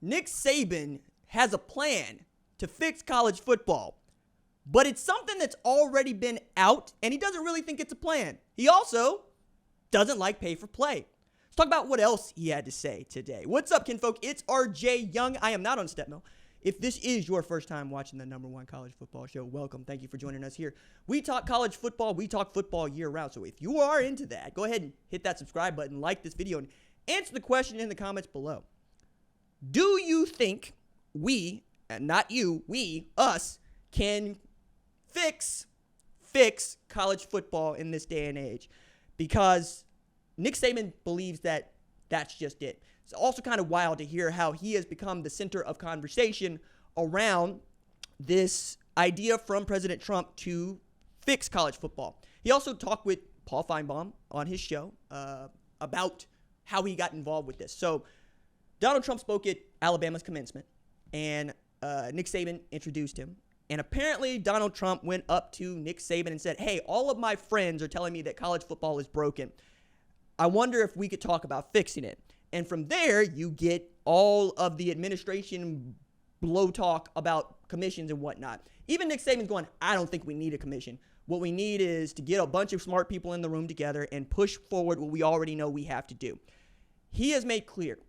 Nick Saban has a plan to fix college football, but it's something that's already been out, and he doesn't really think it's a plan. He also doesn't like pay for play. Let's talk about what else he had to say today. What's up, kinfolk? It's RJ Young. I am not on Stepmill. If this is your first time watching the #1 college football show, welcome. Thank you for joining us here. We talk college football. We talk football year round. So if you are into that, go ahead and hit that subscribe button, like this video, and answer the question in the comments below. Do you think we, and not you, we, us, can fix college football in this day and age? Because Nick Saban believes that that's just it. It's also kind of wild to hear how he has become the center of conversation around this idea from President Trump to fix college football. He also talked with Paul Feinbaum on his show about how he got involved with this. So Donald Trump spoke at Alabama's commencement, and Nick Saban introduced him. And apparently Donald Trump went up to Nick Saban and said, hey, all of my friends are telling me that college football is broken. I wonder if we could talk about fixing it. And from there, you get all of the administration blow talk about commissions and whatnot. Even Nick Saban's going, I don't think we need a commission. What we need is to get a bunch of smart people in the room together and push forward what we already know we have to do. He has made clear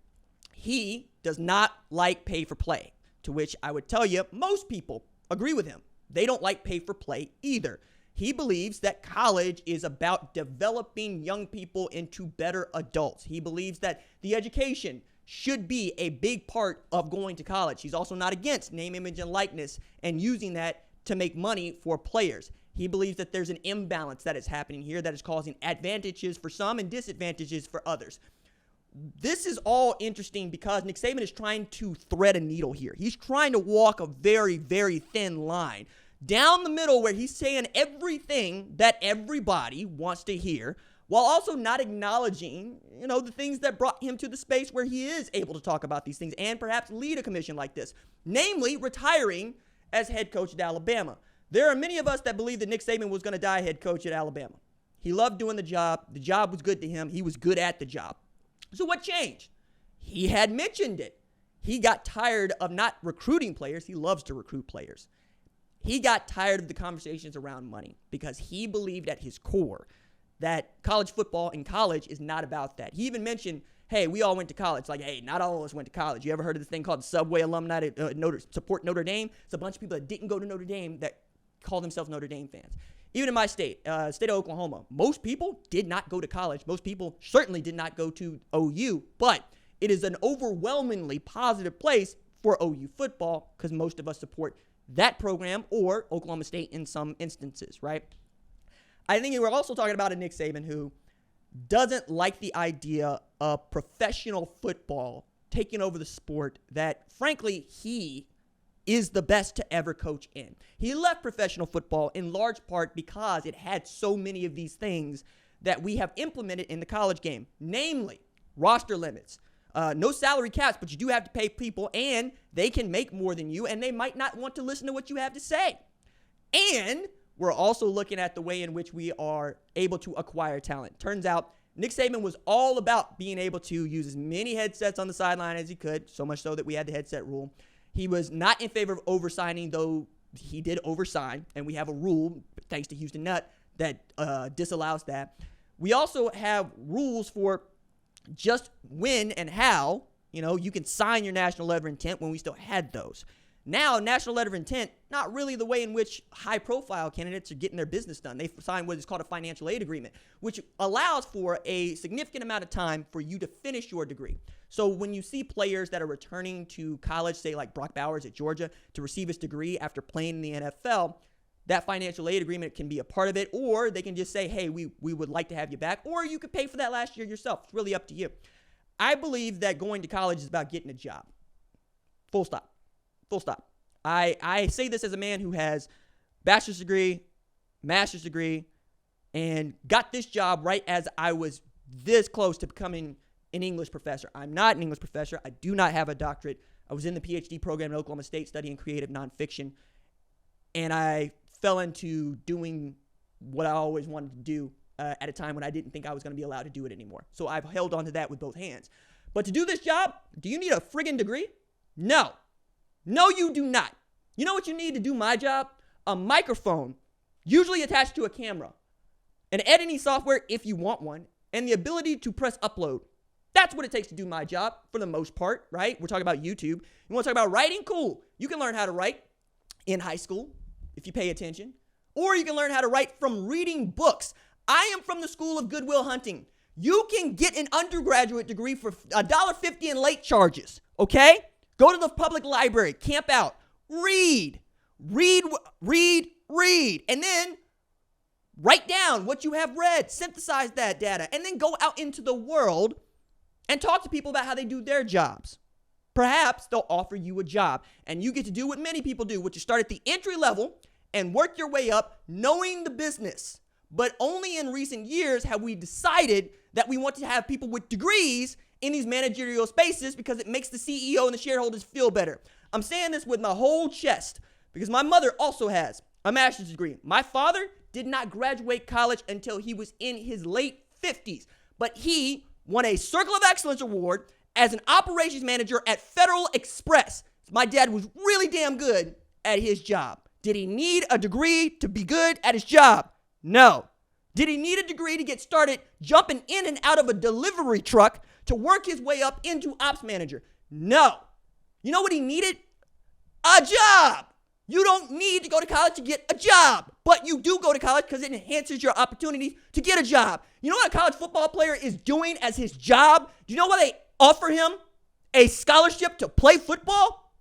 he does not like pay for play, to which I would tell you most people agree with him. They don't like pay for play either. He believes that college is about developing young people into better adults. He believes that the education should be a big part of going to college. He's also not against name, image, and likeness and using that to make money for players. He believes that there's an imbalance that is happening here that is causing advantages for some and disadvantages for others. This is all interesting because Nick Saban is trying to thread a needle here. He's trying to walk a very, very thin line down the middle where he's saying everything that everybody wants to hear while also not acknowledging, the things that brought him to the space where he is able to talk about these things and perhaps lead a commission like this, namely retiring as head coach at Alabama. There are many of us that believe that Nick Saban was going to die head coach at Alabama. He loved doing the job. The job was good to him. He was good at the job. So what changed? He had mentioned it. He got tired of not recruiting players. He loves to recruit players. He got tired of the conversations around money because he believed at his core that college football in college is not about that. He even mentioned, hey, we all went to college. Like, hey, not all of us went to college. You ever heard of this thing called Subway alumni to support Notre Dame? It's a bunch of people that didn't go to Notre Dame that call themselves Notre Dame fans. Even in my state of Oklahoma, most people did not go to college. Most people certainly did not go to OU, but it is an overwhelmingly positive place for OU football because most of us support that program or Oklahoma State in some instances, right? I think we're also talking about a Nick Saban who doesn't like the idea of professional football taking over the sport that, frankly, he is the best to ever coach in. He left professional football in large part because it had so many of these things that we have implemented in the college game, namely roster limits, no salary caps, but you do have to pay people, and they can make more than you, and they might not want to listen to what you have to say. And we're also looking at the way in which we are able to acquire talent. Turns out Nick Saban was all about being able to use as many headsets on the sideline as he could, so much so that we had the headset rule. He was not in favor of oversigning, though he did oversign, and we have a rule, thanks to Houston Nutt, that disallows that. We also have rules for just when and how, you can sign your national letter of intent when we still had those. Now, national letter of intent, not really the way in which high-profile candidates are getting their business done. They sign what is called a financial aid agreement, which allows for a significant amount of time for you to finish your degree. So when you see players that are returning to college, say like Brock Bowers at Georgia, to receive his degree after playing in the NFL, that financial aid agreement can be a part of it, or they can just say, hey, we would like to have you back, or you could pay for that last year yourself. It's really up to you. I believe that going to college is about getting a job. Full stop. Full stop. I say this as a man who has bachelor's degree, master's degree, and got this job right as I was this close to becoming an English professor. I'm not an English professor. I do not have a doctorate. I was in the PhD program at Oklahoma State studying creative nonfiction, and I fell into doing what I always wanted to do at a time when I didn't think I was going to be allowed to do it anymore. So I've held on to that with both hands. But to do this job, do you need a friggin' degree? No. No, you do not. You know what you need to do my job? A microphone, usually attached to a camera, an editing software if you want one, and the ability to press upload. That's what it takes to do my job for the most part, right? We're talking about YouTube. You want to talk about writing? Cool. You can learn how to write in high school if you pay attention. Or you can learn how to write from reading books. I am from the school of Goodwill Hunting. You can get an undergraduate degree for $1.50 in late charges, okay? Go to the public library, camp out, read, and then write down what you have read, synthesize that data, and then go out into the world and talk to people about how they do their jobs. Perhaps they'll offer you a job, and you get to do what many people do, which is start at the entry level and work your way up knowing the business. But only in recent years have we decided that we want to have people with degrees in these managerial spaces because it makes the CEO and the shareholders feel better. I'm saying this with my whole chest because my mother also has a master's degree. My father did not graduate college until he was in his late 50s, but he won a Circle of Excellence award as an operations manager at Federal Express. My dad was really damn good at his job. Did he need a degree to be good at his job? No. Did he need a degree to get started jumping in and out of a delivery truck to work his way up into ops manager? No. You know what he needed? A job. You don't need to go to college to get a job, but you do go to college because it enhances your opportunities to get a job. You know what a college football player is doing as his job? Do you know why they offer him a scholarship to play football?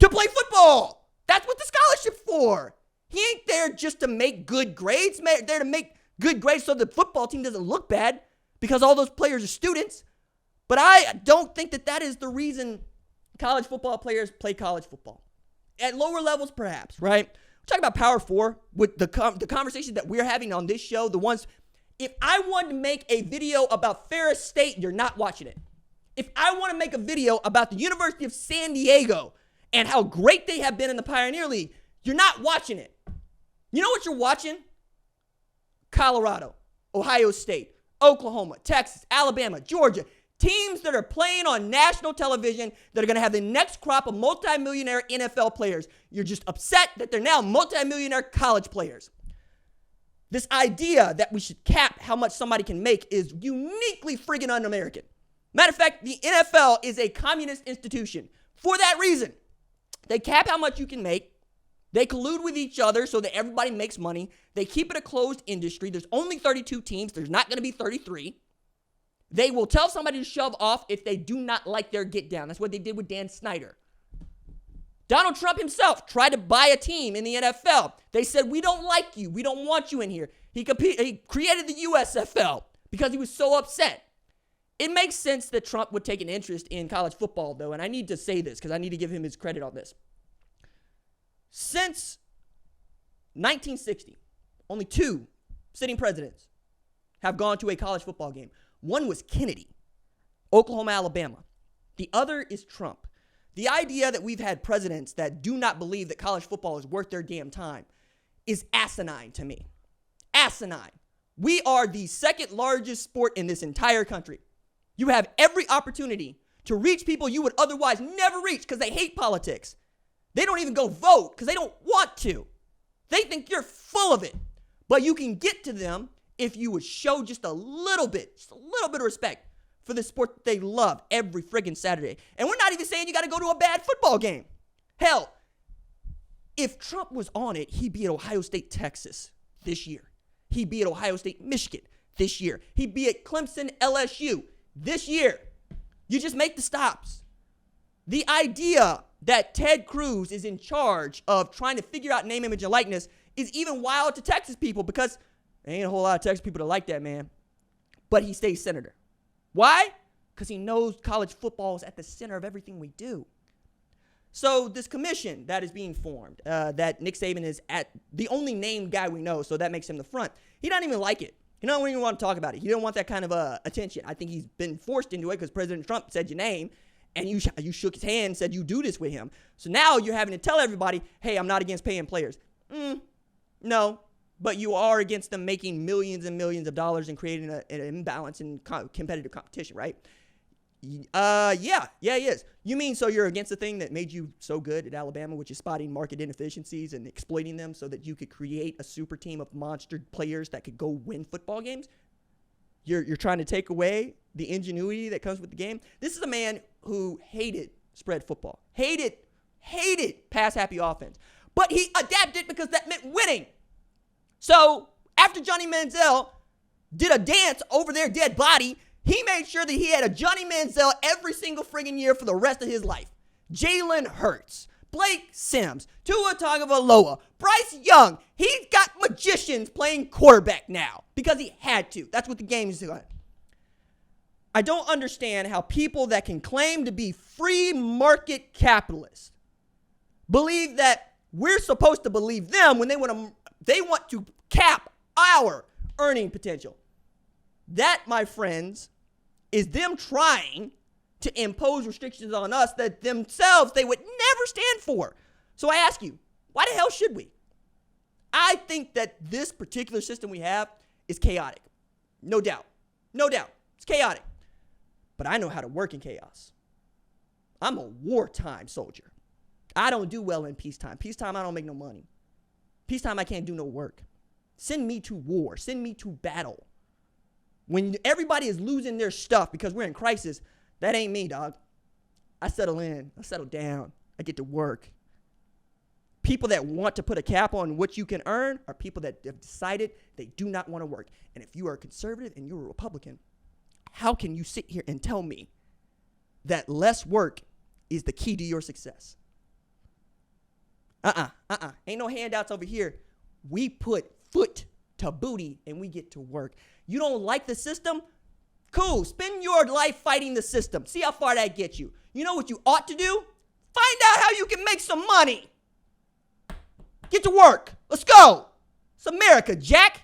To play football. That's what the scholarship's for. He ain't there just to make good grades. He's there to make good grades so the football team doesn't look bad because all those players are students. But I don't think that is the reason college football players play college football. At lower levels, perhaps, right? We're talking about Power 4 with the conversation that we're having on this show. The ones, if I wanted to make a video about Ferris State, you're not watching it. If I want to make a video about the University of San Diego and how great they have been in the Pioneer League, you're not watching it. You know what you're watching? Colorado, Ohio State, Oklahoma, Texas, Alabama, Georgia. Teams that are playing on national television that are going to have the next crop of multimillionaire NFL players. You're just upset that they're now multimillionaire college players. This idea that we should cap how much somebody can make is uniquely friggin' un-American. Matter of fact, the NFL is a communist institution. For that reason, they cap how much you can make. They collude with each other so that everybody makes money. They keep it a closed industry. There's only 32 teams. There's not going to be 33. They will tell somebody to shove off if they do not like their get down. That's what they did with Dan Snyder. Donald Trump himself tried to buy a team in the NFL. They said, we don't like you. We don't want you in here. He created the USFL because he was so upset. It makes sense that Trump would take an interest in college football, though, and I need to say this because I need to give him his credit on this. Since 1960, only 2 sitting presidents have gone to a college football game. One was Kennedy, Oklahoma, Alabama. The other is Trump. The idea that we've had presidents that do not believe that college football is worth their damn time is asinine to me. Asinine. We are the second largest sport in this entire country. You have every opportunity to reach people you would otherwise never reach because they hate politics. They don't even go vote because they don't want to. They think you're full of it. But you can get to them if you would show just a little bit of respect for the sport that they love every friggin' Saturday. And we're not even saying you got to go to a bad football game. Hell, if Trump was on it, he'd be at Ohio State, Texas this year. He'd be at Ohio State, Michigan this year. He'd be at Clemson, LSU this year. You just make the stops. The idea that Ted Cruz is in charge of trying to figure out name, image, and likeness is even wild to Texas people because there ain't a whole lot of Texas people that like that man. But he stays senator. Why? Because he knows college football is at the center of everything we do. So this commission that is being formed, that Nick Saban is at the only named guy we know, so that makes him the front. He doesn't even like it. He don't even want to talk about it. He don't want that kind of attention. I think he's been forced into it because President Trump said your name, and you shook his hand and said you do this with him. So now you're having to tell everybody, hey, I'm not against paying players. No. But you are against them making millions and millions of dollars and creating an imbalance in competitive competition, right? Yeah, he is. You mean so you're against the thing that made you so good at Alabama, which is spotting market inefficiencies and exploiting them so that you could create a super team of monster players that could go win football games? You're trying to take away the ingenuity that comes with the game? This is a man who hated spread football, hated pass-happy offense. But he adapted because that meant winning. So after Johnny Manziel did a dance over their dead body, he made sure that he had a Johnny Manziel every single friggin' year for the rest of his life. Jalen Hurts, Blake Sims, Tua Tagovailoa, Bryce Young. He's got magicians playing quarterback now because he had to. That's what the game is doing. I don't understand how people that can claim to be free market capitalists believe that we're supposed to believe them when they want to cap our earning potential. That, my friends, is them trying to impose restrictions on us that themselves they would never stand for. So I ask you, why the hell should we? I think that this particular system we have is chaotic. No doubt. It's chaotic. But I know how to work in chaos. I'm a wartime soldier. I don't do well in peacetime. Peacetime, I don't make no money. Peacetime, I can't do no work. Send me to war. Send me to battle. When everybody is losing their stuff because we're in crisis, that ain't me, dog. I settle in. I settle down. I get to work. People that want to put a cap on what you can earn are people that have decided they do not want to work. And if you are a conservative and you're a Republican, how can you sit here and tell me that less work is the key to your success? Ain't no handouts over here. We put foot to booty and we get to work. You don't like the system? Cool. Spend your life fighting the system. See how far that gets you. You know what you ought to do? Find out how you can make some money. Get to work. Let's go. It's America, Jack.